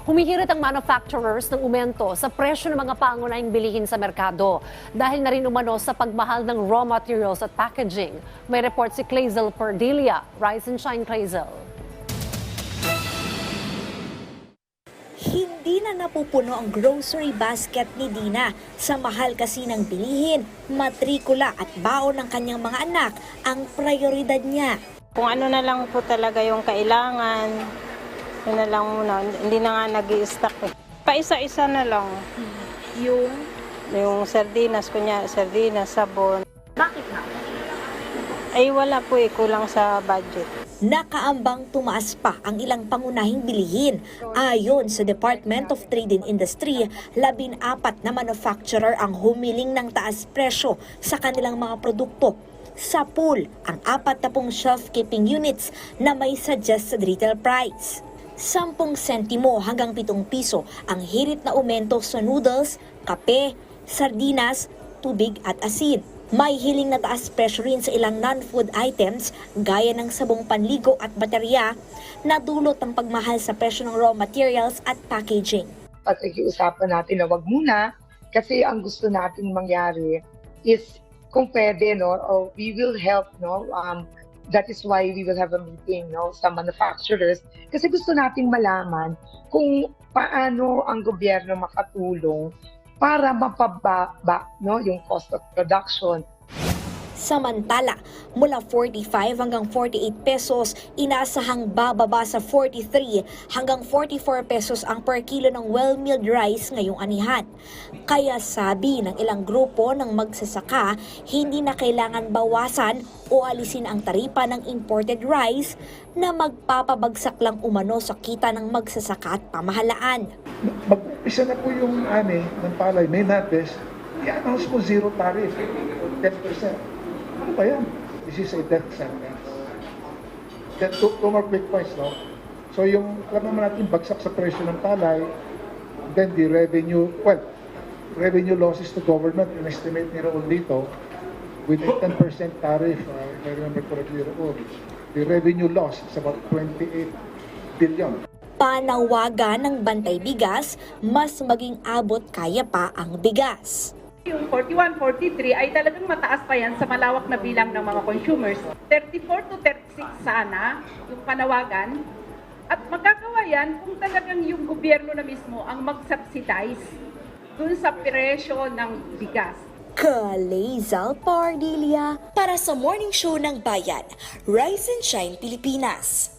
Humihirit ang manufacturers ng umento sa presyo ng mga pangunahing bilihin sa merkado dahil na rin umano sa pagmahal ng raw materials at packaging. May report si Clazel Perdilia. Rise and shine, Clazel. Hindi na napupuno ang grocery basket ni Dina. Sa mahal kasi ng bilihin, matrikula at baon ng kanyang mga anak ang prioridad niya. Kung ano na lang po talaga yung kailangan, yun na lang muna. Hindi na nga nag-i-stock eh. Paisa-isa na lang. Yung sardinas, sardinas, sabon. Bakit na? Ay wala po eh, kulang sa budget. Nakaambang tumaas pa ang ilang pangunahing bilihin. Ayon sa Department of Trade and Industry, 14 na manufacturer ang humiling ng taas presyo sa kanilang mga produkto. Sa pool, ang 40 shelf-keeping units na may suggested retail price. 10 sentimo hanggang 7 piso ang hirit na aumento sa noodles, kape, sardinas, tubig at asin. May hiling na taas presyo rin sa ilang non-food items gaya ng sabong panligo at baterya na dulot ng pagmahal sa presyo ng raw materials at packaging. Pag-iusapan natin na wag muna kasi ang gusto nating mangyari is kung pwede, no, we will help, no, that is why we will have a meeting, no, sa manufacturers kasi gusto nating malaman kung paano ang gobyerno makatulong para mapababa, no, yung cost of production. Samantala, mula 45 hanggang 48 pesos, inasahang bababa sa 43 hanggang 44 pesos ang per kilo ng well-milled rice ngayong anihan. Kaya sabi ng ilang grupo ng magsasaka, hindi na kailangan bawasan o alisin ang taripa ng imported rice na magpapabagsak lang umano sa kita ng magsasaka at pamahalaan. Mag-isa na po yung ng palay, main harvest, i-announce mo zero tariff, 10%. Ano ba yan? This is a death sentence. Then, two more quick points, no? So, yung, alam naman natin, bagsak sa presyo ng palay, then the revenue losses to government, in-estimate ni Raul dito, with a 10% tariff, if I remember correctly, Raul, the revenue loss is about 28 billion. Panawagan ng Bantay Bigas, mas maging abot kaya pa ang bigas. Yung 41, 43 ay talagang mataas pa yan sa malawak na bilang ng mga consumers. 34 to 36 sana yung panawagan. At magagawa yan kung talagang yung gobyerno na mismo ang mag-subsidize dun sa presyo ng bigas. Clazel Perdilia para sa Morning Show ng Bayan, Rise and Shine Pilipinas.